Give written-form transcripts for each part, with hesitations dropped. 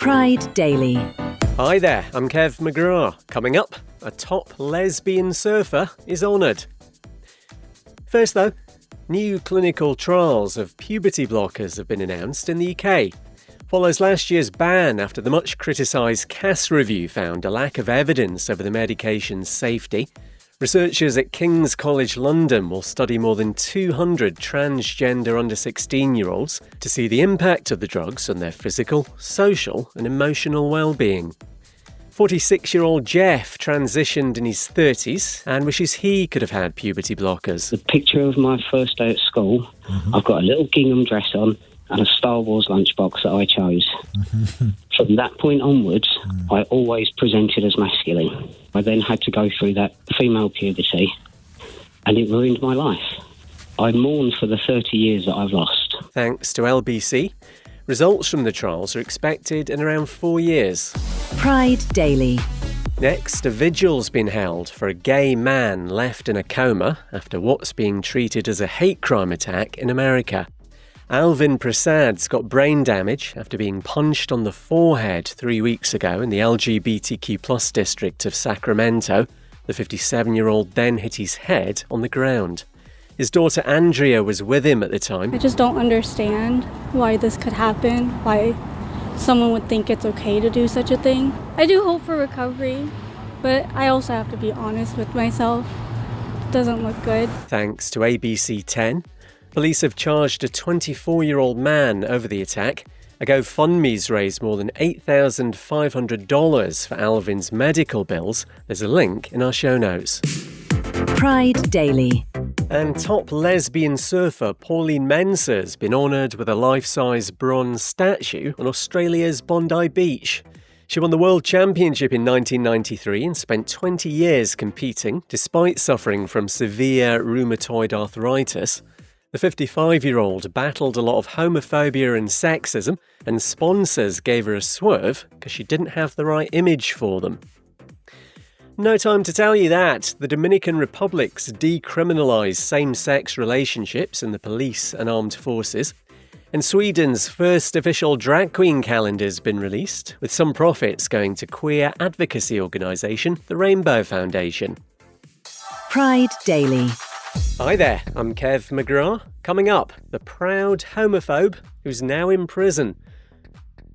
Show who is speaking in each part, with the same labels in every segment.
Speaker 1: Pride Daily.
Speaker 2: Hi there, I'm Kev McGraw. Coming up, a top lesbian surfer is honoured. First though, new clinical trials of puberty blockers have been announced in the UK. Follows last year's ban after the much criticised CAS review found a lack of evidence over the medication's safety. Researchers at King's College London will study more than 200 transgender under 16-year-olds to see the impact of the drugs on their physical, social and emotional well-being. 46-year-old Jeff transitioned in his 30s and wishes he could have had puberty blockers.
Speaker 3: The picture of my first day at school, I've got a little gingham dress on and a Star Wars lunchbox that I chose. From that point onwards, I always presented as masculine. I then had to go through that female puberty and it ruined my life. I mourn for the 30 years that I've lost.
Speaker 2: Thanks to LBC, results from the trials are expected in around 4 years.
Speaker 1: Pride Daily.
Speaker 2: Next, a vigil's been held for a gay man left in a coma after what's being treated as a hate crime attack in America. Alvin Prasad's got brain damage after being punched on the forehead 3 weeks ago in the LGBTQ+ district of Sacramento. The 57-year-old then hit his head on the ground. His daughter Andrea was with him at the time.
Speaker 4: I just don't understand why this could happen, why someone would think it's okay to do such a thing. I do hope for recovery, but I also have to be honest with myself. It doesn't look good.
Speaker 2: Thanks to ABC 10. Police have charged a 24-year-old man over the attack. A GoFundMe's raised more than $8,500 for Alvin's medical bills. There's a link in our show notes.
Speaker 1: Pride Daily.
Speaker 2: And top lesbian surfer Pauline Mensah has been honoured with a life-size bronze statue on Australia's Bondi Beach. She won the World Championship in 1993 and spent 20 years competing, despite suffering from severe rheumatoid arthritis. The 55-year-old battled a lot of homophobia and sexism, and sponsors gave her a swerve because she didn't have the right image for them. No time to tell you that. The Dominican Republic's decriminalised same-sex relationships in the police and armed forces. And Sweden's first official drag queen calendar has been released, with some profits going to queer advocacy organisation, the Rainbow Foundation.
Speaker 1: Pride Daily.
Speaker 2: Hi there, I'm Kev McGraw. Coming up, the proud homophobe who's now in prison.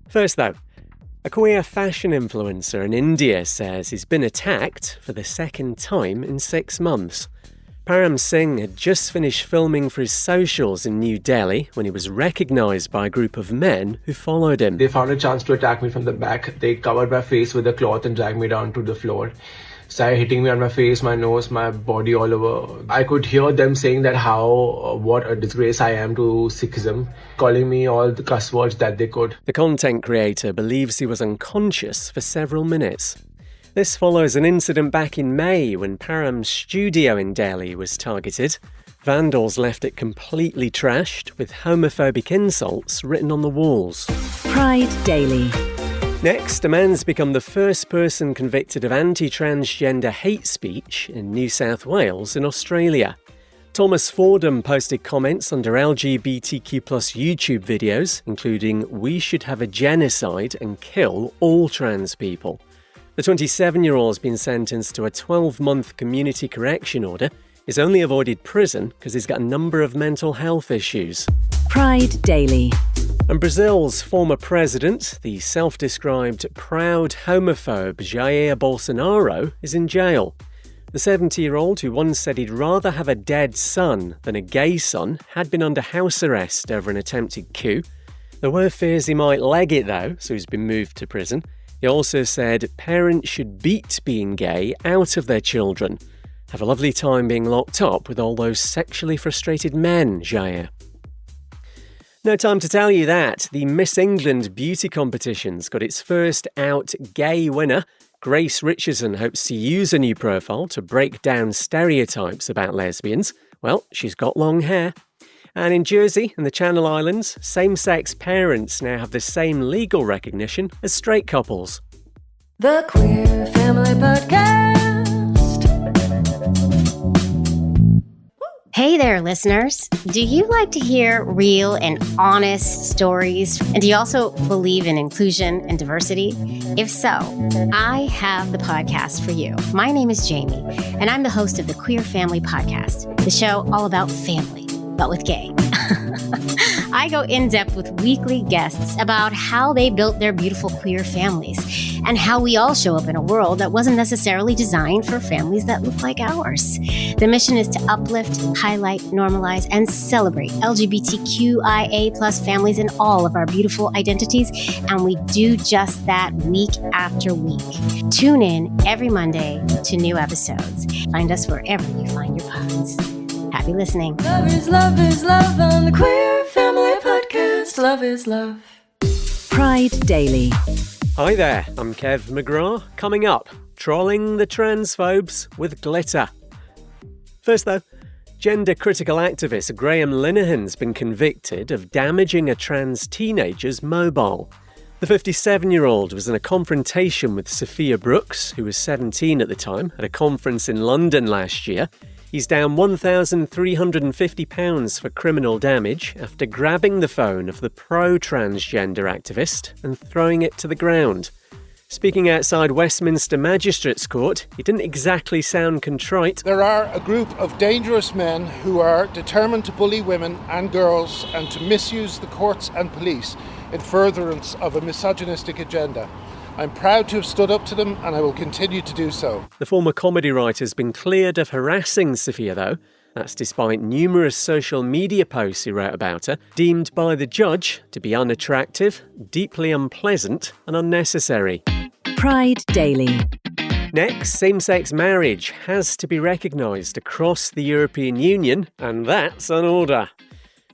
Speaker 2: First though, a queer fashion influencer in India says he's been attacked for the second time in 6 months. Param Singh had just finished filming for his socials in New Delhi when he was recognised by a group of men who followed him.
Speaker 5: They found a chance to attack me from the back. They covered my face with a cloth and dragged me down to the floor. Started hitting me on my face, my nose, my body all over. I could hear them saying that what a disgrace I am to Sikhism, calling me all the cuss words that they could.
Speaker 2: The content creator believes he was unconscious for several minutes. This follows an incident back in May when Param's studio in Delhi was targeted. Vandals left it completely trashed with homophobic insults written on the walls.
Speaker 1: Pride Daily.
Speaker 2: Next, a man's become the first person convicted of anti-transgender hate speech in New South Wales in Australia. Thomas Fordham posted comments under LGBTQ+ YouTube videos, including "We should have a genocide and kill all trans people." The 27-year-old has been sentenced to a 12-month community correction order. He's only avoided prison because he's got a number of mental health issues.
Speaker 1: Pride Daily.
Speaker 2: And Brazil's former president, the self-described proud homophobe Jair Bolsonaro, is in jail. The 70-year-old, who once said he'd rather have a dead son than a gay son, had been under house arrest over an attempted coup. There were fears he might leg it though, so he's been moved to prison. He also said parents should beat being gay out of their children. Have a lovely time being locked up with all those sexually frustrated men, Jair. No time to tell you that. The Miss England beauty competition's got its first out gay winner. Grace Richardson hopes to use a new profile to break down stereotypes about lesbians. Well, she's got long hair. And in Jersey and the Channel Islands, same-sex parents now have the same legal recognition as straight couples.
Speaker 6: The Queer Family Podcast.
Speaker 7: Hey there, listeners. Do you like to hear real and honest stories? And do you also believe in inclusion and diversity? If so, I have the podcast for you. My name is Jamie, and I'm the host of the Queer Family Podcast, the show all about family, but with gay. I go in depth with weekly guests about how they built their beautiful queer families and how we all show up in a world that wasn't necessarily designed for families that look like ours. The mission is to uplift, highlight, normalize, and celebrate LGBTQIA plus families in all of our beautiful identities, and we do just that week after week. Tune in every Monday to new episodes. Find us wherever you find your pods. Happy listening.
Speaker 6: Love is love on the Queer Family Podcast. Love is love.
Speaker 1: Pride Daily.
Speaker 2: Hi there, I'm Kev McGrath. Coming up, trolling the transphobes with glitter. First though, gender-critical activist Graham Linehan's been convicted of damaging a trans teenager's mobile. The 57-year-old was in a confrontation with Sophia Brooks, who was 17 at the time, at a conference in London last year. He's down £1,350 for criminal damage after grabbing the phone of the pro-transgender activist and throwing it to the ground. Speaking outside Westminster Magistrates Court, he didn't exactly sound contrite.
Speaker 8: There are a group of dangerous men who are determined to bully women and girls and to misuse the courts and police in furtherance of a misogynistic agenda. I'm proud to have stood up to them, and I will continue to do so.
Speaker 2: The former comedy writer's been cleared of harassing Sophia, though. That's despite numerous social media posts he wrote about her, deemed by the judge to be unattractive, deeply unpleasant and unnecessary.
Speaker 1: Pride Daily.
Speaker 2: Next, same-sex marriage has to be recognised across the European Union, and that's an order.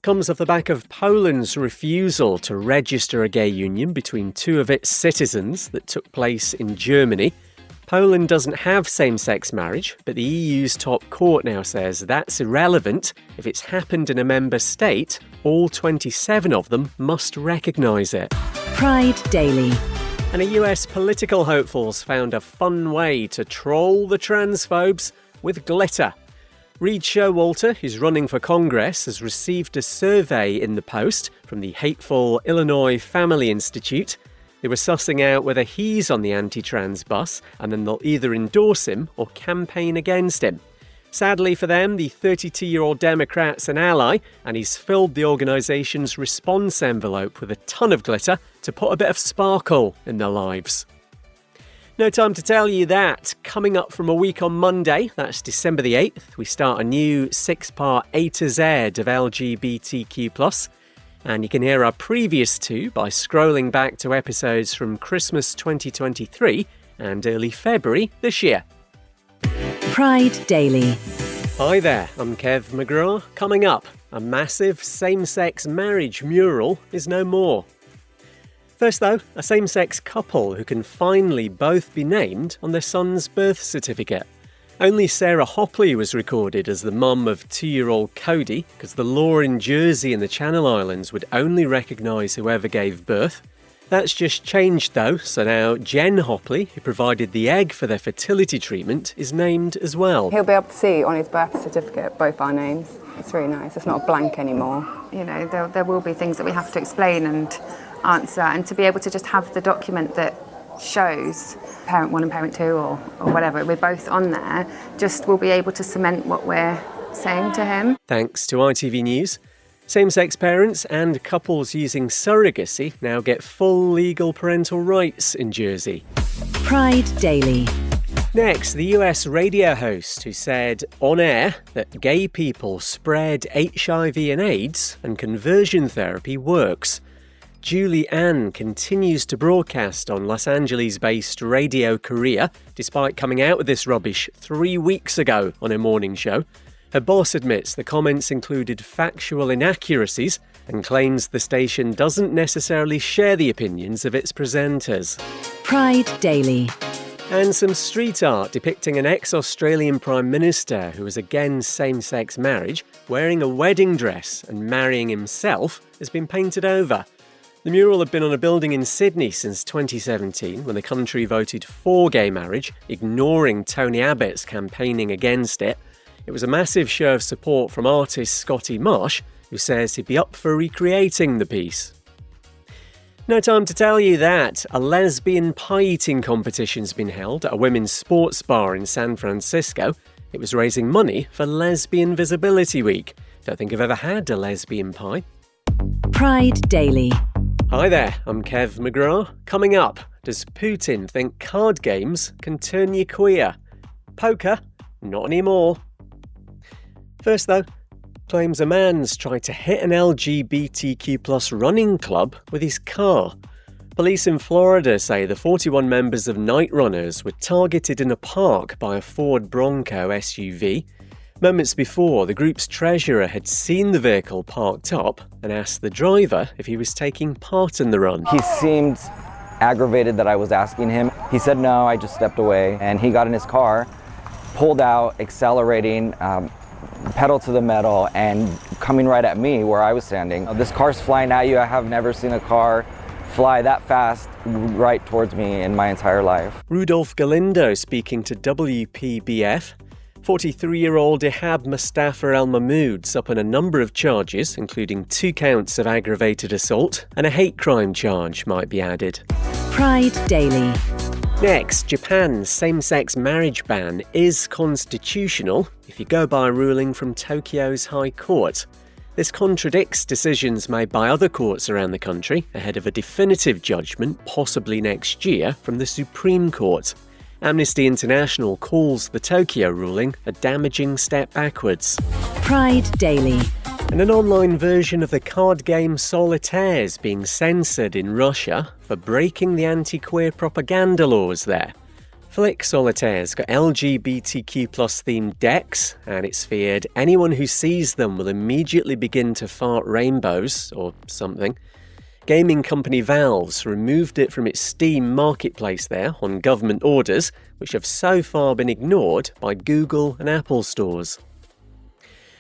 Speaker 2: Comes off the back of Poland's refusal to register a gay union between two of its citizens that took place in Germany. Poland doesn't have same-sex marriage, but the EU's top court now says that's irrelevant. If it's happened in a member state, all 27 of them must recognise it.
Speaker 1: Pride Daily.
Speaker 2: And a US political hopeful's found a fun way to troll the transphobes with glitter. Reed Showalter, who's running for Congress, has received a survey in the post from the hateful Illinois Family Institute. They were sussing out whether he's on the anti-trans bus, and then they'll either endorse him or campaign against him. Sadly for them, the 32-year-old Democrat's an ally, and he's filled the organisation's response envelope with a ton of glitter to put a bit of sparkle in their lives. No time to tell you that. Coming up from a week on Monday, that's December the 8th, we start a new 6-part A to Z of LGBTQ+. And you can hear our previous two by scrolling back to episodes from Christmas 2023 and early February this year.
Speaker 1: Pride Daily.
Speaker 2: Hi there, I'm Kev McGrath. Coming up, a massive same-sex marriage mural is no more. First though, a same-sex couple who can finally both be named on their son's birth certificate. Only Sarah Hopley was recorded as the mum of 2-year-old Cody, because the law in Jersey and the Channel Islands would only recognise whoever gave birth. That's just changed though, so now Jen Hopley, who provided the egg for their fertility treatment, is named as well.
Speaker 9: He'll be able to see on his birth certificate both our names. It's really nice, it's not a blank anymore. You know, there will be things that we have to explain and answer, and to be able to just have the document that shows parent 1 and parent 2 or whatever, we're both on there, just will be able to cement what we're saying to him.
Speaker 2: Thanks to ITV News. Same-sex parents and couples using surrogacy now get full legal parental rights in Jersey.
Speaker 1: Pride Daily.
Speaker 2: Next, the US radio host who said on air that gay people spread HIV and AIDS and conversion therapy works. Julie Ann continues to broadcast on Los Angeles-based Radio Korea, despite coming out with this rubbish 3 weeks ago on her morning show. Her boss admits the comments included factual inaccuracies and claims the station doesn't necessarily share the opinions of its presenters.
Speaker 1: Pride Daily.
Speaker 2: And some street art depicting an ex-Australian Prime Minister who was against same-sex marriage, wearing a wedding dress and marrying himself, has been painted over. The mural had been on a building in Sydney since 2017, when the country voted for gay marriage, ignoring Tony Abbott's campaigning against it. It was a massive show of support from artist Scotty Marsh, who says he'd be up for recreating the piece. No time to tell you that a lesbian pie eating competition's been held at a women's sports bar in San Francisco. It was raising money for Lesbian Visibility Week. Don't think I've ever had a lesbian pie.
Speaker 1: Pride Daily.
Speaker 2: Hi there, I'm Kev McGrath. Coming up, does Putin think card games can turn you queer? Poker? Not anymore. First though, claims a man's tried to hit an LGBTQ+ running club with his car. Police in Florida say the 41 members of Night Runners were targeted in a park by a Ford Bronco SUV. Moments before, the group's treasurer had seen the vehicle parked up and asked the driver if he was taking part in the run.
Speaker 10: He seemed aggravated that I was asking him. He said no, I just stepped away, and he got in his car, pulled out, accelerating, pedal to the metal, and coming right at me where I was standing. This car's flying at you. I have never seen a car fly that fast right towards me in my entire life.
Speaker 2: Rudolph Galindo speaking to WPBF. 43-year-old Ihab Mustafa al-Mahmoud's up on a number of charges, including 2 counts of aggravated assault, and a hate crime charge might be added.
Speaker 1: Pride Daily.
Speaker 2: Next, Japan's same-sex marriage ban is constitutional if you go by a ruling from Tokyo's High Court. This contradicts decisions made by other courts around the country ahead of a definitive judgment, possibly next year, from the Supreme Court. Amnesty International calls the Tokyo ruling a damaging step backwards.
Speaker 1: Pride Daily.
Speaker 2: And an online version of the card game Solitaire is being censored in Russia for breaking the anti-queer propaganda laws there. Flick Solitaire's got LGBTQ+ themed decks, and it's feared anyone who sees them will immediately begin to fart rainbows or something. Gaming company Valve's removed it from its Steam marketplace there on government orders, which have so far been ignored by Google and Apple stores.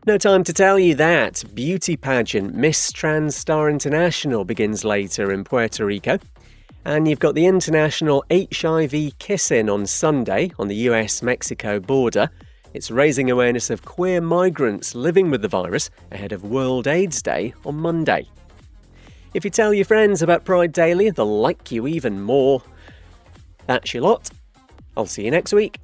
Speaker 2: No time to tell you that beauty pageant Miss Trans Star International begins later in Puerto Rico. And you've got the International HIV Kiss-In on Sunday on the US-Mexico border. It's raising awareness of queer migrants living with the virus ahead of World AIDS Day on Monday. If you tell your friends about Pride Daily, they'll like you even more. That's your lot. I'll see you next week.